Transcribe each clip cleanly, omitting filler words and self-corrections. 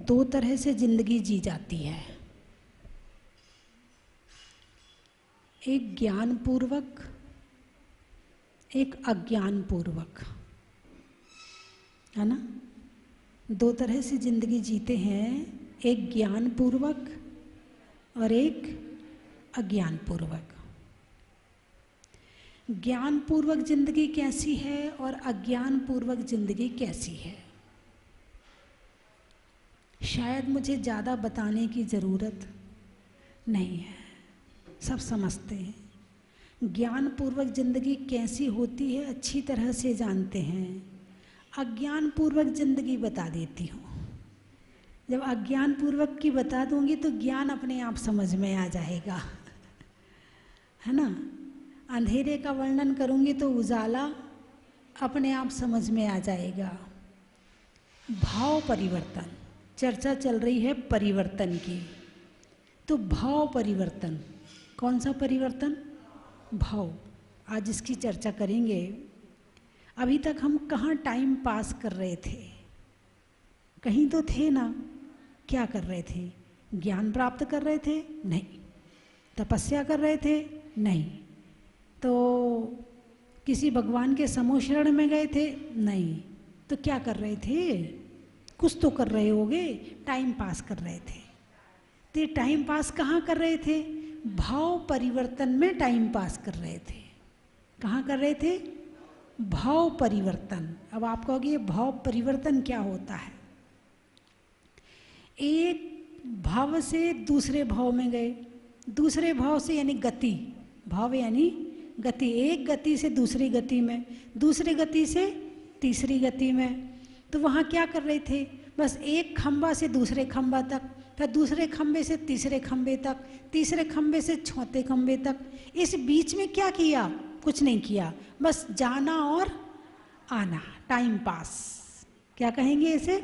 दो तरह से जिंदगी जी जाती है, एक ज्ञान पूर्वक, एक अज्ञान पूर्वक, है ना। दो तरह से जिंदगी जीते हैं, एक ज्ञान पूर्वक और एक अज्ञान पूर्वक। ज्ञान पूर्वक जिंदगी कैसी है और अज्ञान पूर्वक जिंदगी कैसी है, शायद मुझे ज़्यादा बताने की ज़रूरत नहीं है, सब समझते हैं। ज्ञान पूर्वक जिंदगी कैसी होती है अच्छी तरह से जानते हैं। अज्ञान पूर्वक जिंदगी बता देती हूँ। जब अज्ञान पूर्वक की बता दूंगी तो ज्ञान अपने आप समझ में आ जाएगा, है ना। अंधेरे का वर्णन करूंगी तो उजाला अपने आप समझ में आ जाएगा। भाव परिवर्तन, चर्चा चल रही है परिवर्तन की, तो भाव परिवर्तन, कौन सा परिवर्तन? भाव। आज इसकी चर्चा करेंगे। अभी तक हम कहाँ टाइम पास कर रहे थे? कहीं तो थे ना। क्या कर रहे थे? ज्ञान प्राप्त कर रहे थे? नहीं। तपस्या कर रहे थे? नहीं। तो किसी भगवान के समूह में गए थे? नहीं। तो क्या कर रहे थे? कुछ तो कर रहे होगे, टाइम पास कर रहे थे। तो ये टाइम पास कहाँ कर रहे थे? भाव परिवर्तन में टाइम पास कर रहे थे। कहाँ कर रहे थे? भाव परिवर्तन। अब आप कहोगे ये भाव परिवर्तन क्या होता है? एक भाव से दूसरे भाव में गए, दूसरे भाव से यानी गति, भाव यानी गति, एक गति से दूसरी गति में, दूसरी गति से तीसरी गति में। तो वहाँ क्या कर रहे थे? बस एक खंबा से दूसरे खंबा तक, फिर दूसरे खंबे से तीसरे खंबे तक, तीसरे खंबे से चौथे खंबे तक। इस बीच में क्या किया? कुछ नहीं किया, बस जाना और आना, टाइम पास। क्या कहेंगे इसे?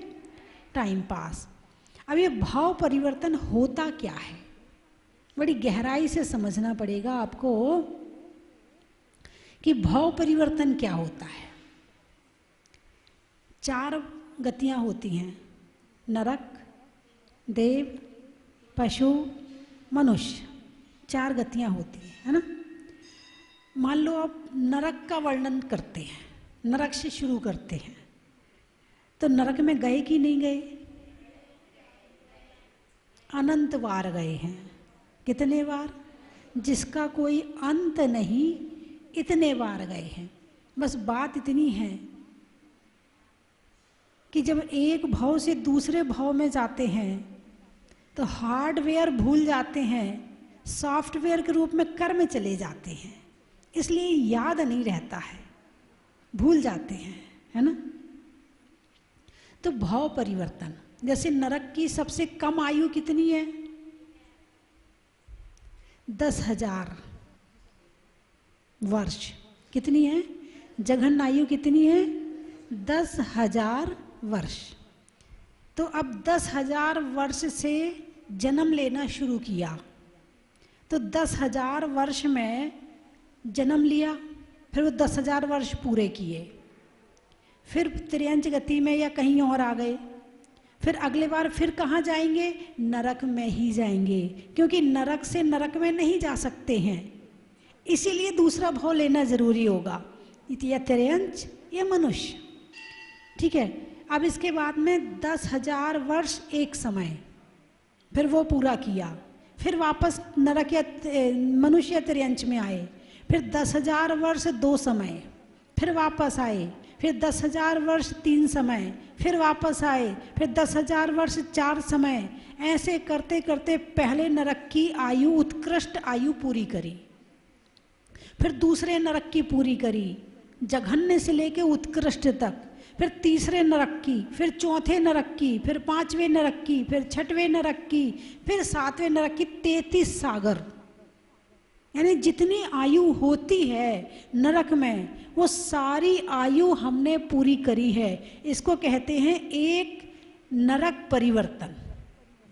Time pass. अब ये भाव परिवर्तन होता क्या है, बड़ी गहराई से समझना पड़ेगा आपको कि भाव परिवर्तन क्या होता है। चार गतियां होती हैं, नरक, देव, पशु, मनुष्य। चार गतियां होती हैं, है ना। मान लो आप नरक का वर्णन करते हैं, नरक से शुरू करते हैं, तो नरक में गए कि नहीं गए? अनंत बार गए हैं। कितने बार? जिसका कोई अंत नहीं, इतने बार गए हैं। बस बात इतनी है कि जब एक भाव से दूसरे भाव में जाते हैं तो हार्डवेयर भूल जाते हैं, सॉफ्टवेयर के रूप में कर्म चले जाते हैं, इसलिए याद नहीं रहता है, भूल जाते हैं, है ना। तो भाव परिवर्तन, जैसे नरक की सबसे कम आयु कितनी है? 10,000 वर्ष। कितनी है? जघन्य आयु कितनी है? 10,000 वर्ष। तो अब 10,000 वर्ष से जन्म लेना शुरू किया, तो 10,000 वर्ष में जन्म लिया, फिर वो 10,000 वर्ष पूरे किए, फिर त्रियंच गति में या कहीं और आ गए, फिर अगले बार फिर कहाँ जाएंगे? नरक में ही जाएंगे, क्योंकि नरक से नरक में नहीं जा सकते हैं, इसीलिए दूसरा भाव लेना जरूरी होगा, या त्रियंच या मनुष्य। ठीक है। अब इसके बाद में 10,000 वर्ष एक समय, फिर वो पूरा किया, फिर वापस नरक या मनुष्य या त्रियंच में आए, फिर 10,000 वर्ष 2 समय, फिर वापस आए, फिर 10,000 वर्ष 3 समय, फिर वापस आए, फिर 10,000 वर्ष 4 समय। ऐसे करते करते पहले नरक की आयु, उत्कृष्ट आयु पूरी करी, फिर दूसरे नरक की पूरी करी, जघन्य से लेके उत्कृष्ट तक, फिर तीसरे नरक की, फिर चौथे नरक की, फिर 5वें नरक की, फिर 6वें नरक की, फिर 7वें नरक की। 33 सागर, यानी जितनी आयु होती है नरक में, वो सारी आयु हमने पूरी करी है। इसको कहते हैं एक नरक परिवर्तन।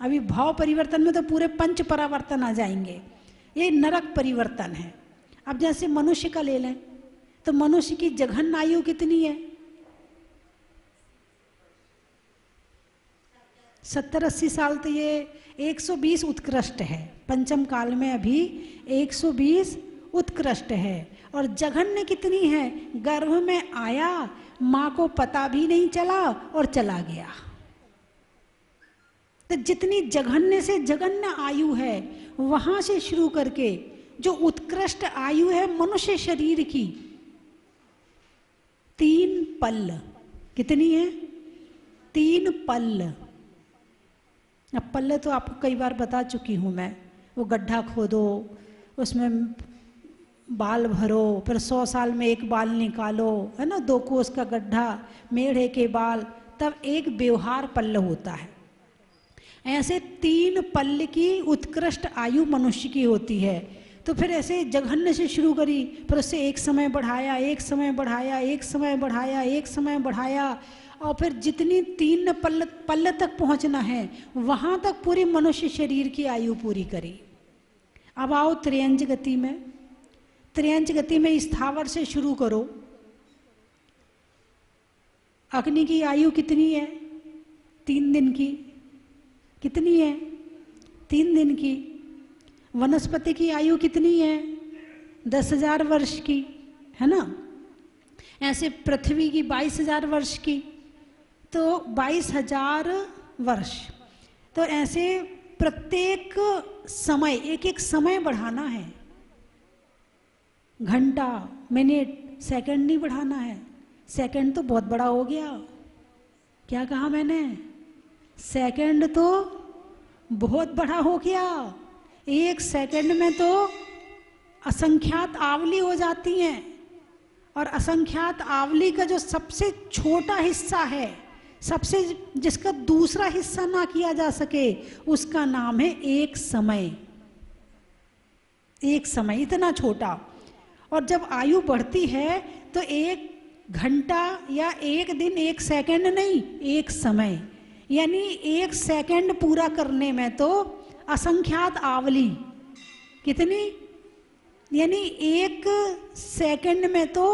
अभी भाव परिवर्तन में तो पूरे 5 परावर्तन आ जाएंगे, ये नरक परिवर्तन है। अब जैसे मनुष्य का ले लें, तो तो मनुष्य की जघन्य आयु कितनी है? 70-80 साल। तो ये 120 उत्कृष्ट है, पंचम काल में अभी 120 उत्कृष्ट है। और जघन्य कितनी है? गर्भ में आया, माँ को पता भी नहीं चला और चला गया। तो जितनी जघन्य से जघन्य आयु है, वहां से शुरू करके जो उत्कृष्ट आयु है मनुष्य शरीर की, 3 पल्ल। कितनी है? 3 पल्ल। अब पल्ले तो आपको कई बार बता चुकी हूँ मैं। वो गड्ढा खोदो, उसमें बाल भरो, फिर 100 साल में एक बाल निकालो, है ना, 2 कोस का गड्ढा, मेढ़े के बाल, तब एक व्यवहार पल्ल होता है। ऐसे 3 पल्ल की उत्कृष्ट आयु मनुष्य की होती है। तो फिर ऐसे जघन्य से शुरू करी, फिर उससे एक समय बढ़ाया, एक समय बढ़ाया, एक समय बढ़ाया, एक समय बढ़ाया, और फिर जितनी 3 पल्ल तक पहुंचना है वहां तक पूरी मनुष्य शरीर की आयु पूरी करी। अब आओ त्रियंज गति में। त्रियंज गति में स्थावर से शुरू करो। अग्नि की आयु कितनी है? 3 दिन की। कितनी है? 3 दिन की। वनस्पति की आयु कितनी है? 10,000 वर्ष की, है ना। ऐसे पृथ्वी की 22,000 वर्ष की, तो 22,000 वर्ष। तो ऐसे प्रत्येक समय एक एक समय बढ़ाना है। घंटा, मिनट, सेकंड नहीं बढ़ाना है। सेकंड तो बहुत बड़ा हो गया। क्या कहा मैंने? सेकंड तो बहुत बड़ा हो गया। 1 सेकंड में तो असंख्यात आवली हो जाती हैं। और असंख्यात आवली का जो सबसे छोटा हिस्सा है, सबसे जिसका दूसरा हिस्सा ना किया जा सके, उसका नाम है एक समय। एक समय इतना छोटा। और जब आयु बढ़ती है तो 1 घंटा या 1 दिन 1 सेकंड नहीं, 1 समय, यानी 1 सेकंड पूरा करने में तो असंख्यात आवली। कितनी? यानी 1 सेकंड में तो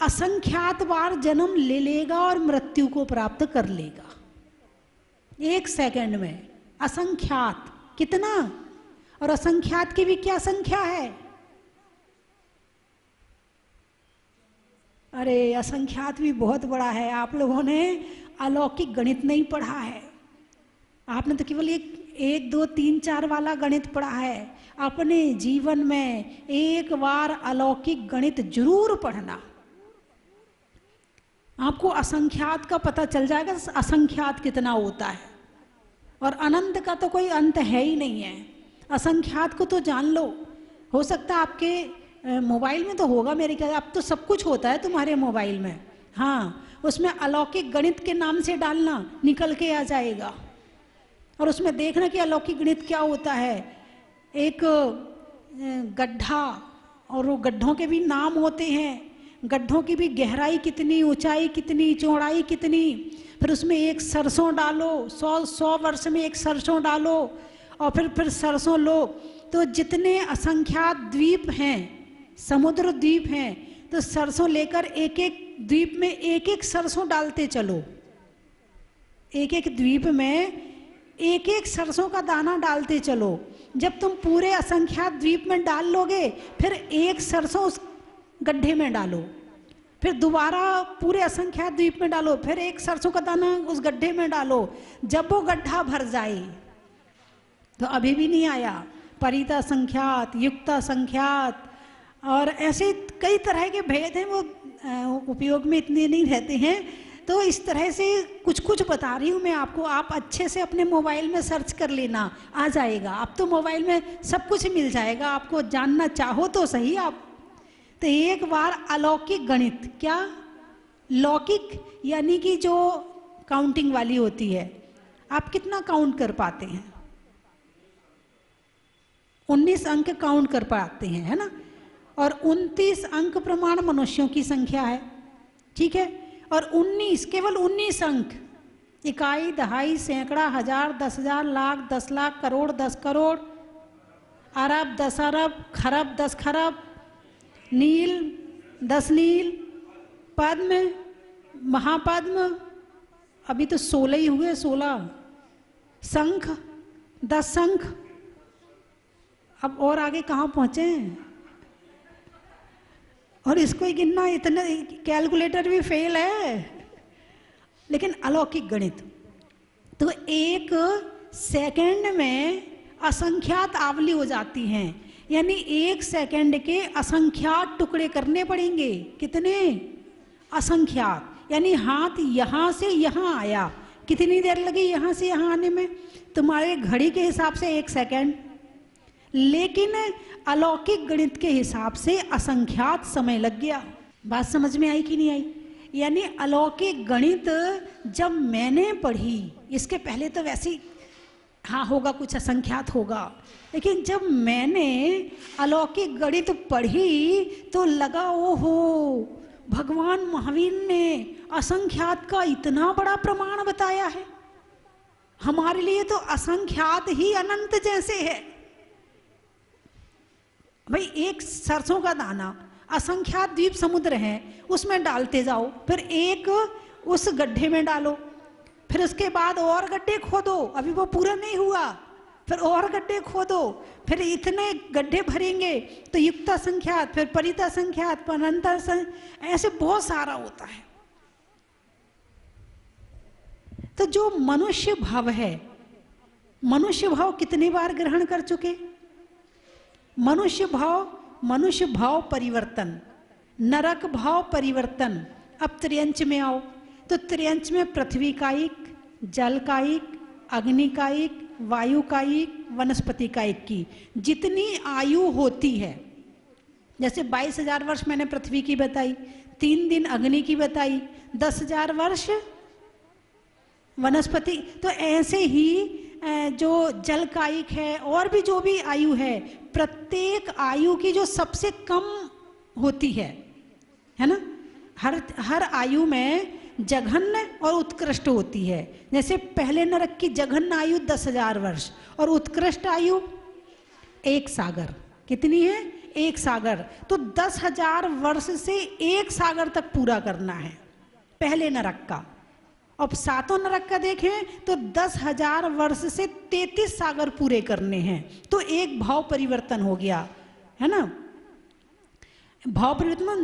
असंख्यात बार जन्म ले लेगा और मृत्यु को प्राप्त कर लेगा। 1 सेकंड में असंख्यात। कितना? और असंख्यात की भी क्या संख्या है? अरे असंख्यात भी बहुत बड़ा है। आप लोगों ने अलौकिक गणित नहीं पढ़ा है। आपने तो केवल 1, 2, 3, 4 वाला गणित पढ़ा है। अपने जीवन में एक बार अलौकिक गणित जरूर पढ़ना। आपको असंख्यात का पता चल जाएगा, असंख्यात कितना होता है। और अनंत का तो कोई अंत है ही नहीं है। असंख्यात को तो जान लो। हो सकता है आपके मोबाइल में तो होगा मेरे ख्याल। अब तो सब कुछ होता है तुम्हारे मोबाइल में। हाँ, उसमें अलौकिक गणित के नाम से डालना, निकल के आ जाएगा। और उसमें देखना कि अलौकिक गणित क्या होता है। एक गड्ढा, और वो गड्ढों के भी नाम होते हैं। गड्ढों की भी गहराई कितनी, ऊंचाई कितनी, चौड़ाई कितनी। फिर उसमें एक सरसों डालो, 100 वर्ष में एक सरसों डालो, और फिर सरसों लो। तो जितने असंख्यात द्वीप हैं, समुद्र द्वीप हैं, तो सरसों लेकर एक एक द्वीप में एक एक सरसों डालते चलो। एक एक द्वीप में एक एक सरसों का दाना डालते चलो। जब तुम पूरे असंख्यात द्वीप में डाल लोगे, फिर एक सरसों उस गड्ढे में डालो, फिर दोबारा पूरे असंख्यात द्वीप में डालो, फिर एक सरसों का दाना उस गड्ढे में डालो। जब वो गड्ढा भर जाए, तो अभी भी नहीं आया, परिता संख्यात, युक्ता संख्यात, और ऐसे कई तरह के भेद हैं, वो उपयोग में इतने नहीं रहते हैं। तो इस तरह से कुछ कुछ बता रही हूँ मैं आपको। आप अच्छे से अपने मोबाइल में सर्च कर लेना, आ जाएगा। अब तो मोबाइल में सब कुछ मिल जाएगा, आपको जानना चाहो तो सही आप। तो एक बार अलौकिक गणित, क्या लौकिक यानी कि जो काउंटिंग वाली होती है, आप कितना काउंट कर पाते हैं? 19 अंक काउंट कर पाते हैं, है ना। और 29 अंक प्रमाण मनुष्यों की संख्या है, ठीक है। और 19, केवल 19 अंक, इकाई, दहाई, सैकड़ा, हजार, 10,000, लाख, 10 लाख, करोड़, 10 करोड़, अरब, 10 अरब, खरब, 10 खरब, नील, 10 नील, पद्म, महापद्म, अभी तो 16 ही हुए, 16 शंख, 10 शंख। अब और आगे कहाँ पहुंचे हैं? और इसको ही गिनना, इतने कैलकुलेटर भी फेल है। लेकिन अलौकिक गणित तो एक सेकंड में असंख्यात आवली हो जाती हैं, यानी एक सेकंड के असंख्यात टुकड़े करने पड़ेंगे। कितने? असंख्यात। यानी हाथ यहाँ से यहाँ आया, कितनी देर लगी यहाँ से यहाँ आने में? तुम्हारे घड़ी के हिसाब से 1 सेकंड, लेकिन अलौकिक गणित के हिसाब से असंख्यात समय लग गया। बात समझ में आई कि नहीं आई? यानी अलौकिक गणित जब मैंने पढ़ी, इसके पहले तो वैसे हाँ होगा, कुछ असंख्यात होगा, लेकिन जब मैंने अलौकिक गणित पढ़ी तो लगा ओहो, भगवान महावीर ने असंख्यात का इतना बड़ा प्रमाण बताया है। हमारे लिए तो असंख्यात ही अनंत जैसे है। भाई एक सरसों का दाना, असंख्यात द्वीप समुद्र हैं, उसमें डालते जाओ, फिर एक उस गड्ढे में डालो, फिर उसके बाद और गड्ढे खोदो, अभी वो पूरा नहीं हुआ, फिर और गड्ढे खोदो, फिर इतने गड्ढे भरेंगे तो युक्ता संख्यात, फिर परिता संख्यात, अनंतर, ऐसे बहुत सारा होता है। तो जो मनुष्य भाव है, मनुष्य भाव कितनी बार ग्रहण कर चुके? मनुष्य भाव परिवर्तन, नरक भाव परिवर्तन। अब त्रियंच में आओ, तो त्रियंच में पृथ्वी कायिक, जल कायिक, अग्नि कायिक, वायु कायिक, वनस्पति कायिक की जितनी आयु होती है, जैसे 22,000 वर्ष मैंने पृथ्वी की बताई, 3 दिन अग्नि की बताई, 10,000 वर्ष वनस्पति। तो ऐसे ही जो जल कायिक है और भी जो भी आयु है, प्रत्येक आयु की जो सबसे कम होती है ना, हर आयु में जघन्य और उत्कृष्ट होती है। जैसे पहले नरक की जघन्य आयु 10,000 वर्ष और उत्कृष्ट आयु 1 सागर। कितनी है? 1 सागर। तो 10,000 वर्ष से 1 सागर तक पूरा करना है पहले नरक का। अब 7वां नरक का देखें तो 10,000 वर्ष से 33 सागर पूरे करने हैं। तो एक भाव परिवर्तन हो गया, है ना? भाव परिवर्तन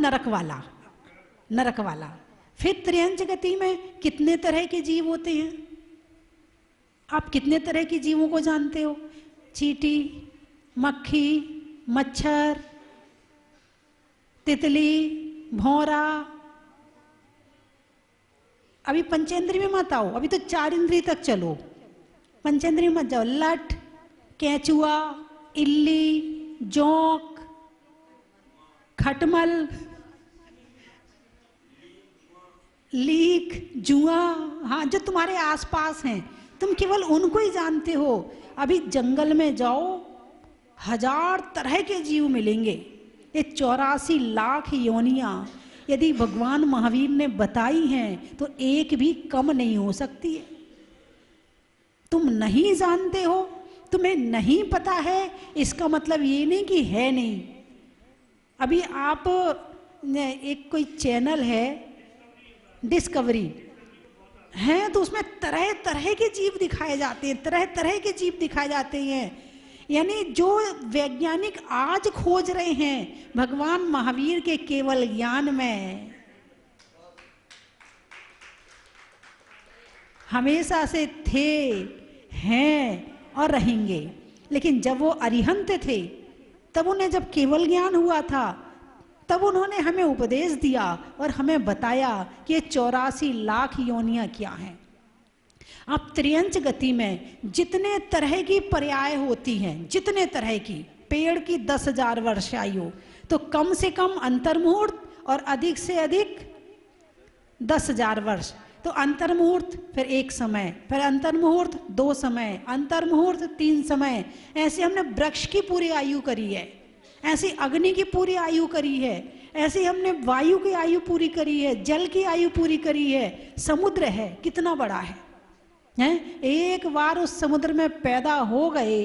नरक वाला। फिर त्रियंच गति में कितने तरह के जीव होते हैं? आप कितने तरह के जीवों को जानते हो? चींटी, मक्खी, मच्छर, तितली, भौरा। अभी पंचेंद्रिय में मत आओ, अभी तो 4 इंद्रिय तक चलो, पंचेंद्रिय मत जाओ। लठ, केंचुआ, इल्ली, जोंक, खटमल, लीक, जुआ, हाँ जो तुम्हारे आसपास हैं, तुम केवल उनको ही जानते हो। अभी जंगल में जाओ, 1000 तरह के जीव मिलेंगे। ये 84 लाख योनियां यदि भगवान महावीर ने बताई हैं तो एक भी कम नहीं हो सकती है। तुम नहीं जानते हो, तुम्हें नहीं पता है, इसका मतलब ये नहीं कि है नहीं। अभी आप एक कोई चैनल है डिस्कवरी है, तो उसमें तरह तरह के जीव दिखाए जाते हैं, तरह तरह के जीव दिखाए जाते हैं। यानी जो वैज्ञानिक आज खोज रहे हैं भगवान महावीर के केवल ज्ञान में, हमेशा से थे, हैं और रहेंगे। लेकिन जब वो अरिहंत थे, तब उन्हें जब केवल ज्ञान हुआ था, तब उन्होंने हमें उपदेश दिया और हमें बताया कि ये 84 लाख योनियां क्या हैं। अब त्रियंच गति में जितने तरह की पर्याय होती हैं, जितने तरह की, पेड़ की 10,000 वर्ष आयु, तो कम से कम अंतर्मुहूर्त और अधिक से अधिक 10,000 वर्ष। तो अंतर्मुहूर्त फिर 1 समय, फिर अंतर्मुहूर्त 2 समय, अंतर्मुहूर्त 3 समय। ऐसे हमने वृक्ष की पूरी आयु करी है, ऐसे अग्नि की पूरी आयु करी है, ऐसे हमने वायु की आयु पूरी करी है, जल की आयु पूरी करी है। समुद्र है, कितना बड़ा है, हैं? एक बार उस समुद्र में पैदा हो गए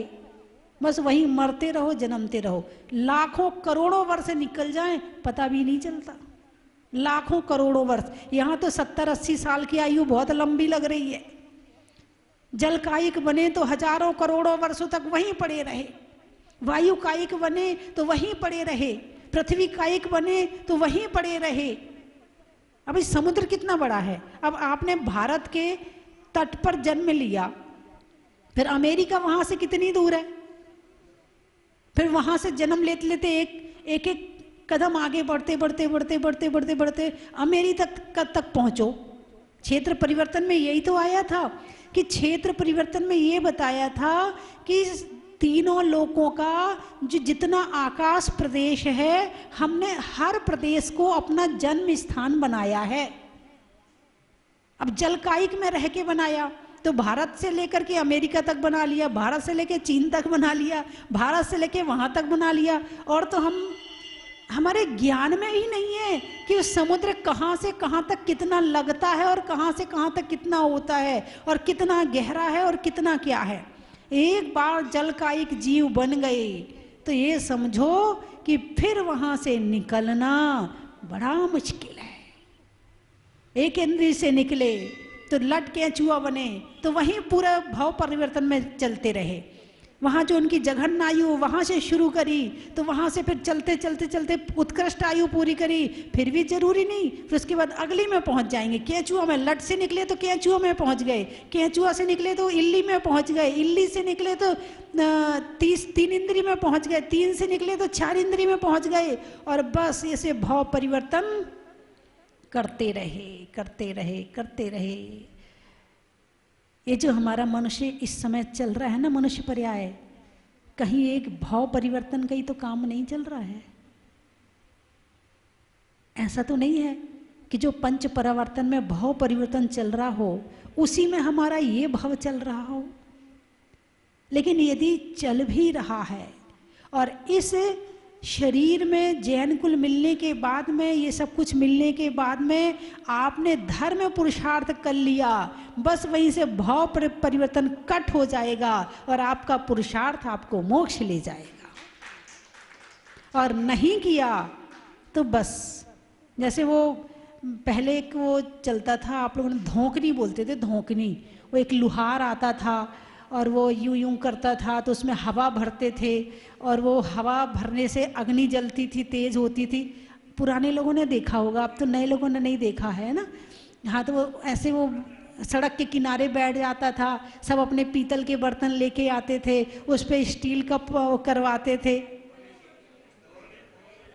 बस वहीं मरते रहो, जन्मते रहो। लाखों करोड़ों वर्ष निकल जाएं पता भी नहीं चलता। लाखों करोड़ों वर्ष, यहाँ तो 70-80 साल की आयु बहुत लंबी लग रही है। जल कायिक बने तो हजारों करोड़ों वर्षों तक वहीं पड़े रहे, वायु कायिक बने तो वहीं पड़े रहे, पृथ्वी कायिक बने तो वहीं पड़े रहे। अब इस समुद्र कितना बड़ा है। अब आपने भारत के तट पर जन्म लिया, फिर अमेरिका वहां से कितनी दूर है, फिर वहां से जन्म लेते लेते एक एक कदम आगे बढ़ते बढ़ते बढ़ते बढ़ते बढ़ते बढ़ते अमेरिका तक पहुंचो। क्षेत्र परिवर्तन में यही तो आया था कि क्षेत्र परिवर्तन में ये बताया था कि तीनों लोकों का जो जितना आकाश प्रदेश है, हमने हर प्रदेश को अपना जन्म स्थान बनाया है। अब जल कायिक में रह के बनाया तो भारत से लेकर के अमेरिका तक बना लिया, भारत से लेकर चीन तक बना लिया, भारत से लेकर वहां तक बना लिया। और तो हमारे ज्ञान में ही नहीं है कि उस समुद्र कहाँ से कहाँ तक कितना लगता है और कहाँ से कहाँ तक कितना होता है और कितना गहरा है और कितना क्या है। एक बार जल कायिक जीव बन गए तो ये समझो कि फिर वहां से निकलना बड़ा मुश्किल है। एक इंद्रिय से निकले तो लट केंचुआ बने तो वहीं पूरा भाव परिवर्तन में चलते रहे। वहाँ जो उनकी जघन आयु वहाँ से शुरू करी तो वहाँ से फिर चलते चलते चलते उत्कृष्ट आयु पूरी करी, फिर भी जरूरी नहीं, फिर उसके बाद अगली में पहुँच जाएंगे। केंचुआ में लट से निकले तो केंचुआ में पहुँच गए, केंचुआ से निकले तो इल्ली में पहुँच गए, इल्ली से निकले तो 3 इंद्रिय में पहुँच गए, 3 से निकले तो 4 इंद्रिय में पहुँच गए। और बस ऐसे भाव परिवर्तन करते रहे करते रहे करते रहे। ये जो हमारा मनुष्य इस समय चल रहा है ना, मनुष्य पर्याय, कहीं एक भाव परिवर्तन का ही तो काम नहीं चल रहा है। ऐसा तो नहीं है कि जो पंच परावर्तन में भाव परिवर्तन चल रहा हो उसी में हमारा ये भाव चल रहा हो। लेकिन यदि चल भी रहा है और इस शरीर में जैन कुल मिलने के बाद में, ये सब कुछ मिलने के बाद में आपने धर्म पुरुषार्थ कर लिया, बस वहीं से भाव परिवर्तन कट हो जाएगा और आपका पुरुषार्थ आपको मोक्ष ले जाएगा। और नहीं किया तो बस जैसे वो पहले एक वो चलता था, आप लोगों ने धोकनी बोलते थे, धोकनी, वो एक लुहार आता था और वो यूं यूं करता था तो उसमें हवा भरते थे और वो हवा भरने से अग्नि जलती थी, तेज होती थी। पुराने लोगों ने देखा होगा, अब तो नए लोगों ने नहीं देखा है ना। हाँ, तो वो ऐसे वो सड़क के किनारे बैठ जाता था, सब अपने पीतल के बर्तन लेके आते थे, उस पर स्टील का करवाते थे,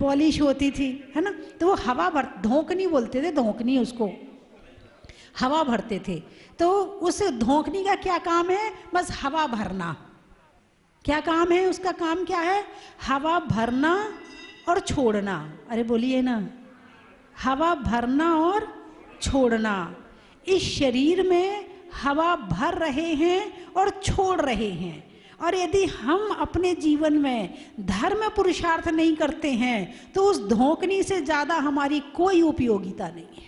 पॉलिश होती थी, है ना। तो वो हवा भर, धोकनी बोलते थे, धोकनी उसको, हवा भरते थे। तो उस धोकनी का क्या काम है? बस हवा भरना। क्या काम है उसका? काम क्या है? हवा भरना और छोड़ना। अरे बोलिए ना, हवा भरना और छोड़ना। इस शरीर में हवा भर रहे हैं और छोड़ रहे हैं। और यदि हम अपने जीवन में धर्म पुरुषार्थ नहीं करते हैं तो उस धोकनी से ज्यादा हमारी कोई उपयोगिता नहीं है।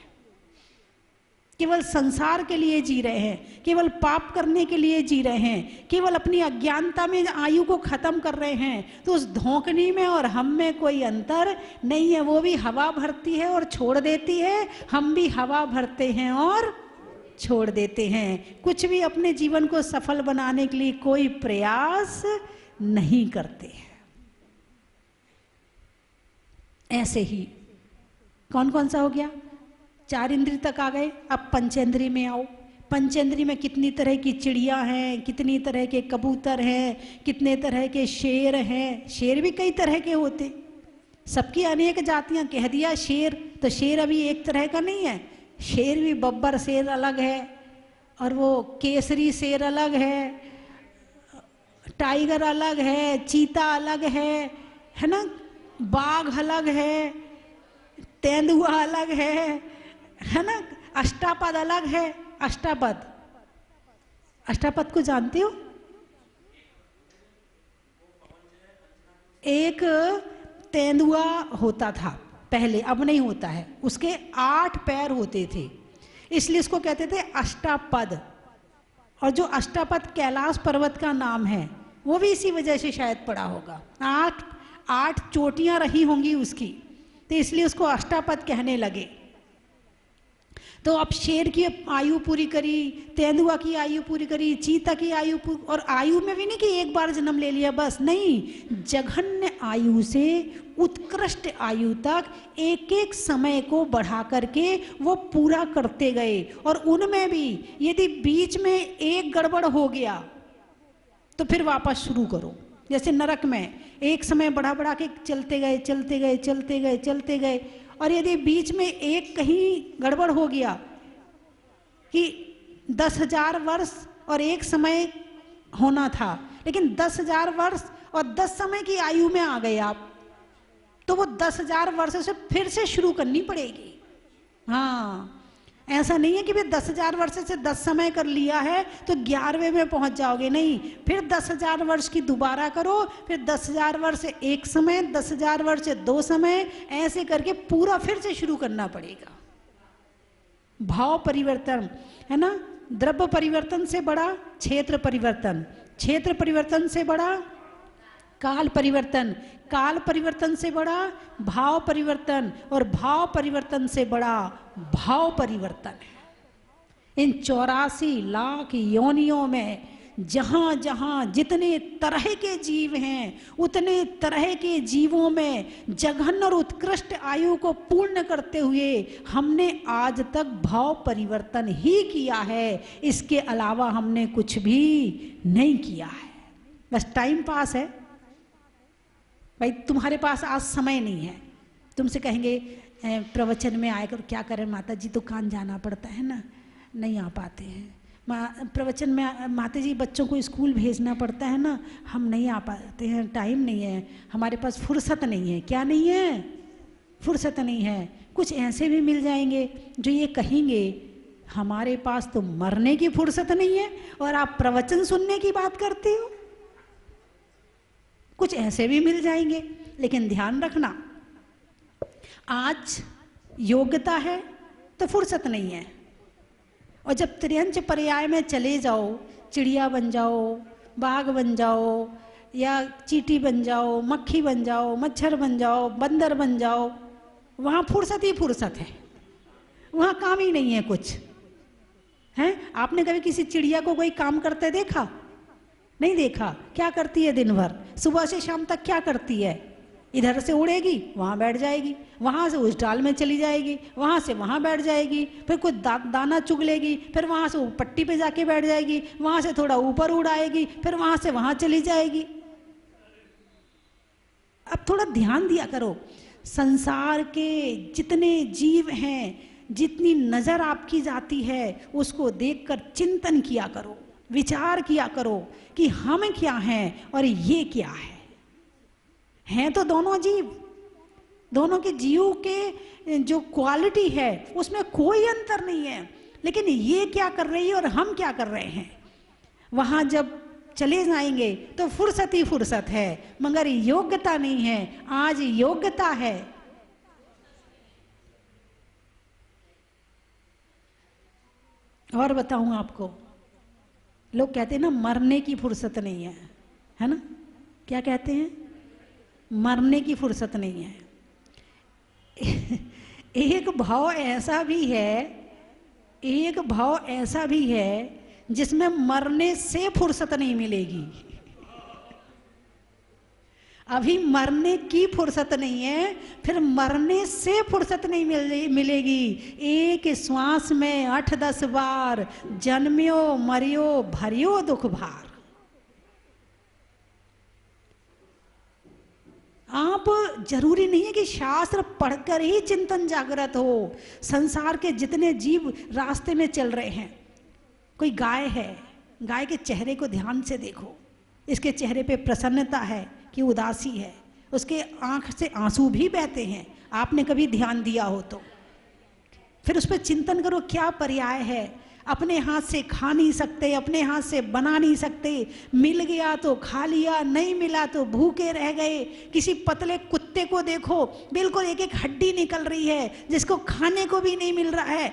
केवल संसार के लिए जी रहे हैं, केवल पाप करने के लिए जी रहे हैं, केवल अपनी अज्ञानता में आयु को खत्म कर रहे हैं। तो उस धोकनी में और हम में कोई अंतर नहीं है। वो भी हवा भरती है और छोड़ देती है, हम भी हवा भरते हैं और छोड़ देते हैं। कुछ भी अपने जीवन को सफल बनाने के लिए कोई प्रयास नहीं करते हैं। ऐसे ही कौन कौन सा हो गया? 4 इंद्रिय तक आ गए, अब पंचेंद्रिय में आओ। पंचेंद्रिय में कितनी तरह की चिड़िया हैं, कितनी तरह के कबूतर हैं, कितने तरह के शेर हैं। शेर भी कई तरह के होते, सबकी अनेक जातियां। कह दिया शेर तो शेर अभी एक तरह का नहीं है। शेर भी बब्बर शेर अलग है और वो केसरी शेर अलग है, टाइगर अलग है, चीता अलग है ना, बाघ अलग है, तेंदुआ अलग है ना, अष्टापद अलग है। अष्टापद, अष्टापद को जानते हो? एक तेंदुआ होता था पहले, अब नहीं होता है। उसके 8 पैर होते थे, इसलिए इसको कहते थे अष्टापद। और जो अष्टापद कैलाश पर्वत का नाम है, वो भी इसी वजह से शायद पड़ा होगा। 8 चोटियां रही होंगी उसकी, तो इसलिए उसको अष्टापद कहने लगे। तो अब शेर की आयु पूरी करी, तेंदुआ की आयु पूरी करी, चीता की आयु पूरी, और आयु में भी नहीं कि एक बार जन्म ले लिया बस, नहीं, जघन्य आयु से उत्कृष्ट आयु तक एक एक समय को बढ़ा करके वो पूरा करते गए। और उनमें भी यदि बीच में एक गड़बड़ हो गया तो फिर वापस शुरू करो। जैसे नरक में एक समय बढ़ा बढ़ा के चलते गए चलते गए चलते गए चलते गए, और यदि बीच में एक कहीं गड़बड़ हो गया कि 10,000 वर्ष और एक समय होना था, लेकिन 10,000 वर्ष और 10 समय की आयु में आ गए आप, तो वो 10,000 वर्ष से फिर से शुरू करनी पड़ेगी। हाँ, ऐसा नहीं है कि फिर 10,000 वर्ष से 10 समय कर लिया है तो 11वें में पहुंच जाओगे, नहीं, फिर 10,000 वर्ष की दोबारा करो, फिर 10,000 वर्ष से एक समय, 10,000 वर्ष से 2 समय, ऐसे करके पूरा फिर से शुरू करना पड़ेगा। भाव परिवर्तन है ना, द्रव्य परिवर्तन से बड़ा क्षेत्र परिवर्तन, क्षेत्र परिवर्तन से बड़ा काल परिवर्तन, काल परिवर्तन से बड़ा भाव परिवर्तन, और भाव परिवर्तन से बड़ा भाव परिवर्तन है। इन 84 लाख योनियों में जहाँ जहाँ जितने तरह के जीव हैं, उतने तरह के जीवों में जघन्य और उत्कृष्ट आयु को पूर्ण करते हुए हमने आज तक भाव परिवर्तन ही किया है। इसके अलावा हमने कुछ भी नहीं किया है, बस टाइम पास है। भाई तुम्हारे पास आज समय नहीं है, तुमसे कहेंगे प्रवचन में आकर क्या करें माता जी, दुकान जाना पड़ता है ना, नहीं आ पाते हैं। प्रवचन में माता जी बच्चों को स्कूल भेजना पड़ता है ना, हम नहीं आ पाते हैं, टाइम नहीं है, हमारे पास फुर्सत नहीं है। क्या नहीं है? फुर्सत नहीं है। कुछ ऐसे भी मिल जाएंगे जो ये कहेंगे हमारे पास तो मरने की फुर्सत नहीं है और आप प्रवचन सुनने की बात करते हो। कुछ ऐसे भी मिल जाएंगे, लेकिन ध्यान रखना, आज योग्यता है तो फुर्सत नहीं है, और जब त्रियंच पर्याय में चले जाओ, चिड़िया बन जाओ, बाघ बन जाओ, या चींटी बन जाओ, मक्खी बन जाओ, मच्छर बन जाओ, बंदर बन जाओ, वहाँ फुर्सत ही फुर्सत है, वहाँ काम ही नहीं है कुछ है। आपने कभी किसी चिड़िया को कोई काम करते देखा? नहीं देखा। क्या करती है दिन भर, सुबह से शाम तक क्या करती है? इधर से उड़ेगी, वहाँ बैठ जाएगी, वहाँ से उस डाल में चली जाएगी, वहाँ से वहाँ बैठ जाएगी, फिर कुछ दाना चुग लेगी, फिर वहाँ से पट्टी पे जाके बैठ जाएगी, वहाँ से थोड़ा ऊपर उड़ाएगी, फिर वहाँ से वहाँ चली जाएगी। अब थोड़ा ध्यान दिया करो, संसार के जितने जीव हैं, जितनी नज़र आपकी जाती है, उसको देखकर चिंतन किया करो, विचार किया करो कि हम क्या हैं और ये क्या है। हैं तो दोनों जीव, दोनों के जीव के जो क्वालिटी है उसमें कोई अंतर नहीं है, लेकिन ये क्या कर रही है और हम क्या कर रहे हैं, वहाँ जब चले जाएंगे तो फुर्सत ही फुर्सत है, मगर योग्यता नहीं है। आज योग्यता है। और बताऊं आपको, लोग कहते हैं ना मरने की फुर्सत नहीं है, है ना? क्या कहते हैं? मरने की फुर्सत नहीं है। एक भाव ऐसा भी है, एक भाव ऐसा भी है जिसमें मरने से फुर्सत नहीं मिलेगी। अभी मरने की फुर्सत नहीं है, फिर मरने से फुर्सत नहीं मिलेगी। एक श्वास में 8-10 बार जन्म्यो मरियो भरियो दुख भार। आप जरूरी नहीं है कि शास्त्र पढ़कर ही चिंतन जागृत हो। संसार के जितने जीव रास्ते में चल रहे हैं, कोई गाय है, गाय के चेहरे को ध्यान से देखो, इसके चेहरे पे प्रसन्नता है कि उदासी है, उसके आंख से आंसू भी बहते हैं, आपने कभी ध्यान दिया हो तो। फिर उस पर चिंतन करो क्या पर्याय है। अपने हाथ से खा नहीं सकते, अपने हाथ से बना नहीं सकते, मिल गया तो खा लिया, नहीं मिला तो भूखे रह गए। किसी पतले कुत्ते को देखो, बिल्कुल एक एक हड्डी निकल रही है, जिसको खाने को भी नहीं मिल रहा है,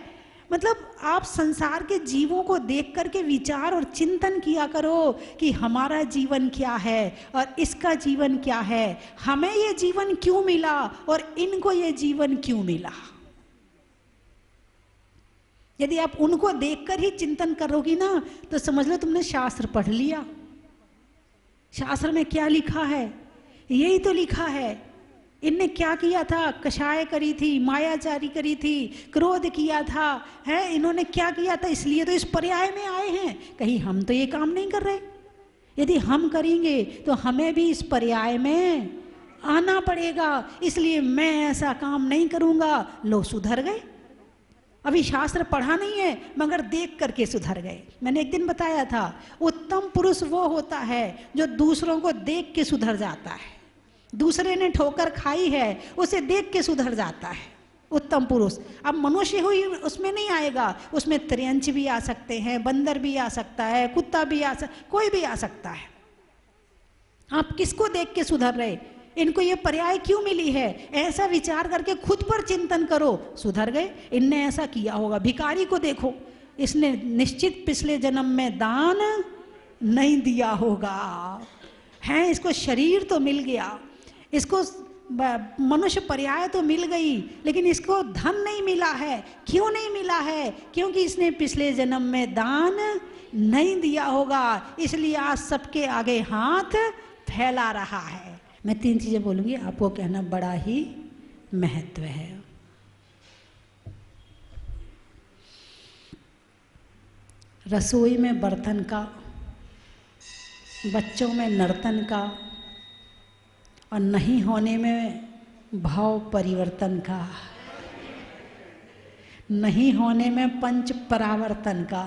मतलब आप संसार के जीवों को देख करके विचार और चिंतन किया करो कि हमारा जीवन क्या है और इसका जीवन क्या है, हमें ये जीवन क्यों मिला और इनको ये जीवन क्यों मिला। यदि आप उनको देखकर ही चिंतन करोगी ना तो समझ लो तुमने शास्त्र पढ़ लिया। शास्त्र में क्या लिखा है, यही तो लिखा है। इनने क्या किया था, कषाय करी थी, मायाचारी करी थी, क्रोध किया था, है इन्होंने क्या किया था, इसलिए तो इस पर्याय में आए हैं। कहीं हम तो ये काम नहीं कर रहे। यदि हम करेंगे तो हमें भी इस पर्याय में आना पड़ेगा, इसलिए मैं ऐसा काम नहीं करूंगा। लो सुधर गए। अभी शास्त्र पढ़ा नहीं है मगर देख करके सुधर गए। मैंने एक दिन बताया था, उत्तम पुरुष वो होता है जो दूसरों को देख के सुधर जाता है। दूसरे ने ठोकर खाई है उसे देख के सुधर जाता है उत्तम पुरुष। अब मनुष्य हुई उसमें नहीं आएगा, उसमें त्रियंच भी आ सकते हैं, बंदर भी आ सकता है, कुत्ता भी आ सकता, कोई भी आ सकता है। आप किसको देख के सुधर रहे, इनको ये पर्याय क्यों मिली है, ऐसा विचार करके खुद पर चिंतन करो, सुधर गए। इनने ऐसा किया होगा। भिखारी को देखो, इसने निश्चित पिछले जन्म में दान नहीं दिया होगा, है इसको शरीर तो मिल गया, इसको मनुष्य पर्याय तो मिल गई, लेकिन इसको धन नहीं मिला है। क्यों नहीं मिला है, क्योंकि इसने पिछले जन्म में दान नहीं दिया होगा, इसलिए आज सबके आगे हाथ फैला रहा है। मैं 3 चीजें बोलूंगी, आपको कहना बड़ा ही महत्व है। रसोई में बर्तन का, बच्चों में नर्तन का, और नहीं होने में भाव परिवर्तन का, नहीं होने में पंच परावर्तन का,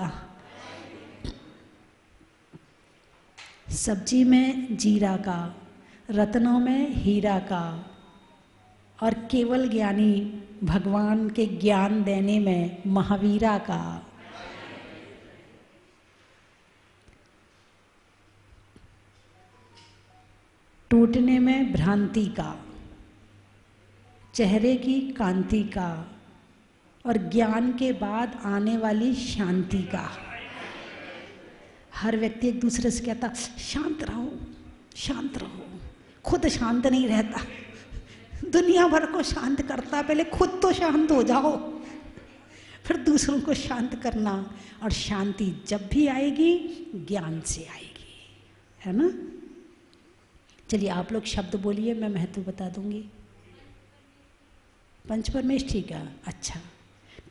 सब्जी में जीरा का, रत्नों में हीरा का, और केवल ज्ञानी भगवान के ज्ञान देने में महावीरा का। टूटने में भ्रांति का, चेहरे की कांति का, और ज्ञान के बाद आने वाली शांति का। हर व्यक्ति एक दूसरे से कहता शांत रहो शांत रहो, खुद शांत नहीं रहता, दुनिया भर को शांत करता, पहले खुद तो शांत हो जाओ फिर दूसरों को शांत करना। और शांति जब भी आएगी ज्ञान से आएगी, है ना। चलिए आप लोग शब्द बोलिए, मैं महत्व बता दूंगी। पंच परमेष्ठी का, अच्छा।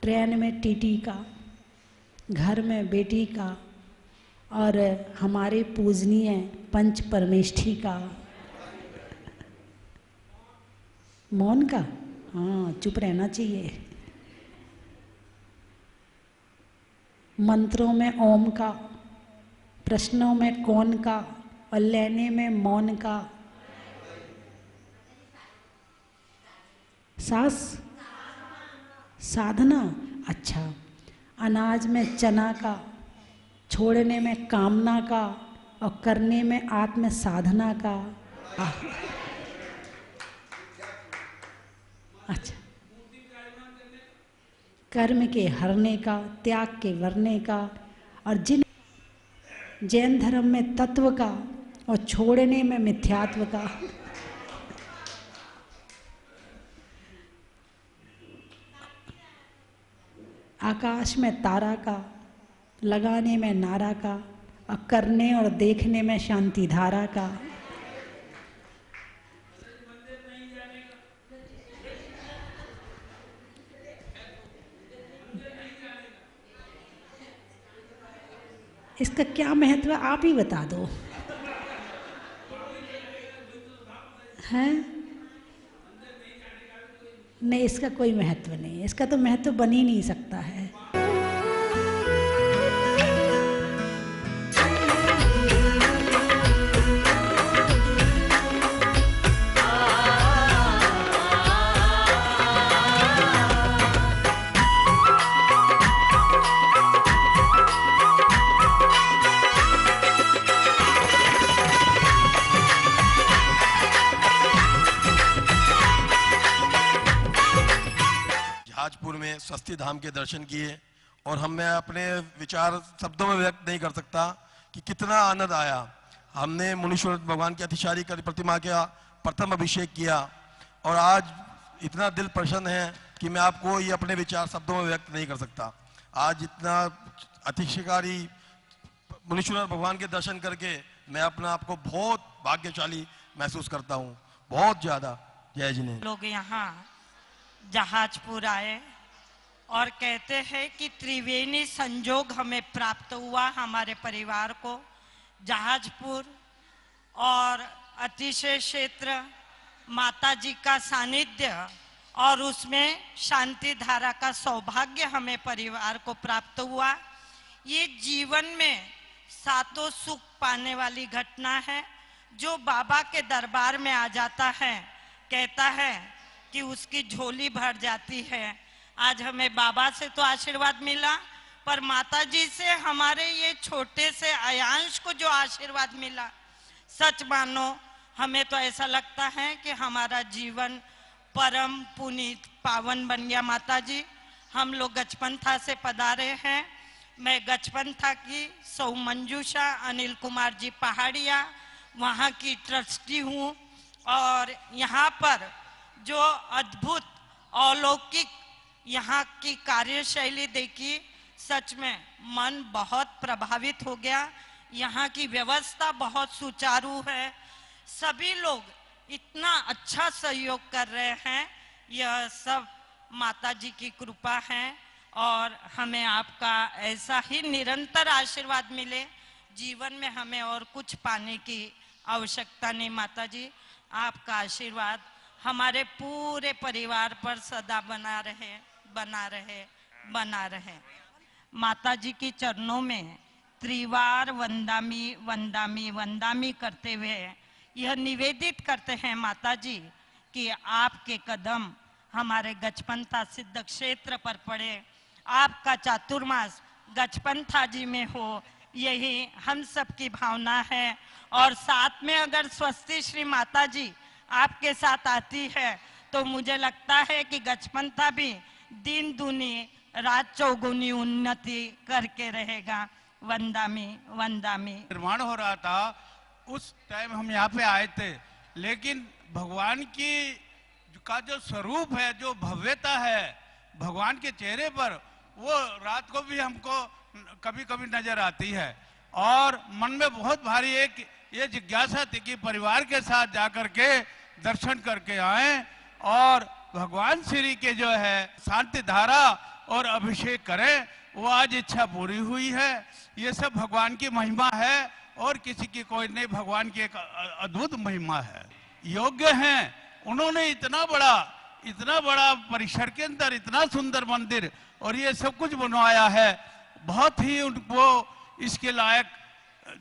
ट्रेन में टीटी का, घर में बेटी का, और हमारे पूजनीय पंच परमेष्ठी का। मौन का, हाँ चुप रहना चाहिए। मंत्रों में ओम का, प्रश्नों में कौन का, और लेने में मौन का। सास साधना, अच्छा। अनाज में चना का, छोड़ने में कामना का, और करने में आत्म साधना का। अच्छा। कर्म के हरने का, त्याग के वरने का, और जिन जैन धर्म में तत्व का, और छोड़ने में मिथ्यात्व का। आकाश में तारा का, लगाने में नारा का, और करने और देखने में शांति धारा का। इसका क्या महत्व है आप ही बता दो, हैं? नहीं, इसका कोई महत्व नहीं है, इसका तो महत्व बन ही नहीं सकता है। स्वस्ति धाम के दर्शन किए और मैं अपने विचार शब्दों में व्यक्त नहीं कर सकता कि कितना आनंद आया। हमने मुनीश्वर भगवान की अतिशारी प्रतिमा का प्रथम अभिषेक किया और आज इतना दिल प्रसन्न है कि मैं आपको ये अपने विचार शब्दों में व्यक्त नहीं कर सकता। आज इतना अतिशयकारी मुनीश्वर भगवान के दर्शन करके मैं अपने आप को बहुत भाग्यशाली महसूस करता हूँ, बहुत ज्यादा। जय जिनेन्द्र। लोग यहाँ जहाजपुर आए और कहते हैं कि त्रिवेणी संजोग हमें प्राप्त हुआ, हमारे परिवार को जहाजपुर और अतिशय क्षेत्र माता जी का सानिध्य और उसमें शांति धारा का सौभाग्य हमें परिवार को प्राप्त हुआ। ये जीवन में सातों सुख पाने वाली घटना है। जो बाबा के दरबार में आ जाता है कहता है कि उसकी झोली भर जाती है। आज हमें बाबा से तो आशीर्वाद मिला, पर माता जी से हमारे ये छोटे से अयांश को जो आशीर्वाद मिला, सच मानो हमें तो ऐसा लगता है कि हमारा जीवन परम पुनीत पावन बन गया। माता जी, हम लोग गजपंथा से पधारे हैं। मैं गजपंथा की सौ मंजूषा अनिल कुमार जी पहाड़िया वहाँ की ट्रस्टी हूँ और यहाँ पर जो अद्भुत अलौकिक यहाँ की कार्यशैली देखी, सच में मन बहुत प्रभावित हो गया। यहाँ की व्यवस्था बहुत सुचारू है, सभी लोग इतना अच्छा सहयोग कर रहे हैं। यह सब माता जी की कृपा है और हमें आपका ऐसा ही निरंतर आशीर्वाद मिले। जीवन में हमें और कुछ पाने की आवश्यकता नहीं। माता जी, आपका आशीर्वाद हमारे पूरे परिवार पर सदा बना रहे, बना रहे, बना रहे। माता जी के चरणों में त्रिवार वंदामी वंदामी वंदामी करते हुए यह निवेदित करते हैं माता जी कि आपके कदम हमारे गजपंथा सिद्ध क्षेत्र पर पड़े, आपका चातुर्मास गजपंथा जी में हो, यही हम सब की भावना है। और साथ में अगर स्वस्ति श्री माता जी आपके साथ आती है तो मुझे लगता है कि गजपंथा भी दिन दूनी रात चौगुनी उन्नति करके रहेगा। वंदामी वंदामी। निर्माण हो रहा था उस टाइम हम यहाँ पे आए थे, लेकिन भगवान की का जो स्वरूप है, जो भव्यता है भगवान के चेहरे पर, वो रात को भी हमको कभी कभी नजर आती है। और मन में बहुत भारी एक ये जिज्ञासा थी कि परिवार के साथ जाकर के दर्शन करके आए और भगवान श्री के जो है शांति धारा और अभिषेक करें। वो आज इच्छा पूरी हुई है। ये सब भगवान की महिमा है और किसी की कोई नहीं, भगवान की एक अद्भुत महिमा है। योग्य हैं, उन्होंने इतना बड़ा परिसर के अंदर इतना सुंदर मंदिर और ये सब कुछ बनवाया है। बहुत ही उनको इसके लायक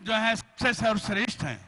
जो है सबसे सर्वश्रेष्ठ हैं।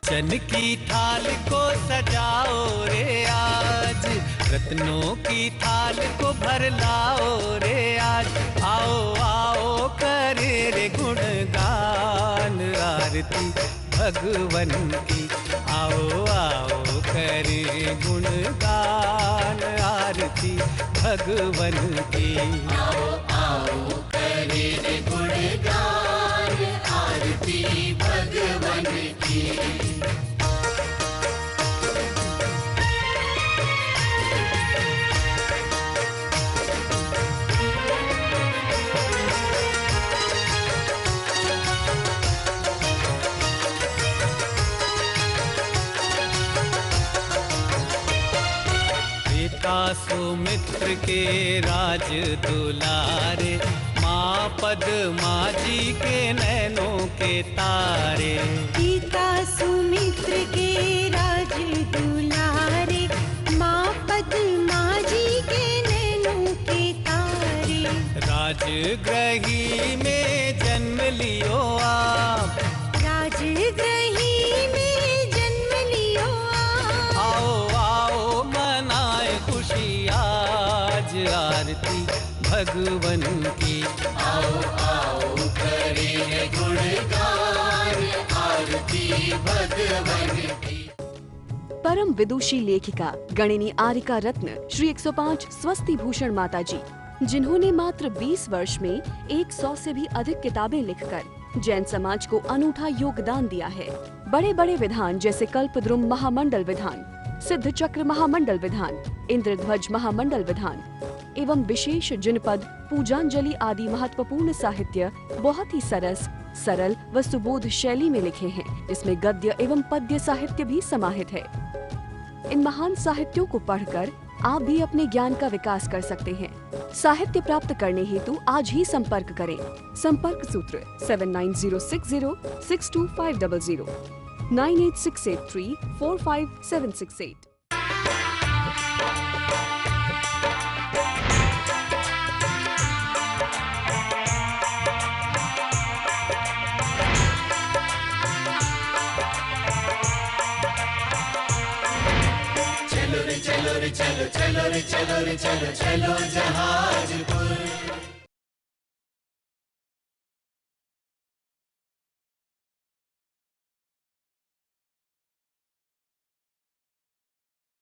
चन की थाल को सजाओ रे आज, रत्नों की थाल को भर लाओ रे आज। आओ आओ करे रे गुणगान आरती भगवन की। आओ आओ करे गुणगान आरती भगवन की। आओ आओ करे रे गुणगान आरती भगवन की। सुमित्र के राज दुलारे, माँ पद्मा जी के नैनों के तारे। पिता सुमित्र के राज दुलारे, माँ पद्मा जी के नैनों के तारे। राजगृही में जन्म लियो आप, राजगृही में जन्म लियो आप। आओ आओ मनाए खुशी आज आरती भगवन की। आओ आओ करे गुणगान आरती भगवन की। परम विदुषी लेखिका गणिनी आरिका रत्न श्री 105 स्वस्ति भूषण माता जी, जिन्होंने मात्र 20 वर्ष में 100 से भी अधिक किताबें लिखकर जैन समाज को अनूठा योगदान दिया है। बड़े बड़े विधान जैसे कल्पद्रुम महामंडल विधान, सिद्ध चक्र महामंडल विधान, इंद्रध्वज महामंडल विधान एवं विशेष जिनपद, पूजांजलि आदि महत्वपूर्ण साहित्य बहुत ही सरल व सुबोध शैली में लिखे हैं, जिसमें गद्य एवं पद्य साहित्य भी समाहित है। इन महान साहित्यों को पढ़कर आप भी अपने ज्ञान का विकास कर सकते हैं। साहित्य प्राप्त करने हेतु आज ही संपर्क करें। संपर्क सूत्र 7906062500 9868345768। चलो रे चलो रे चलो चलो रे चलो रे चलो चलो जहाजपुर।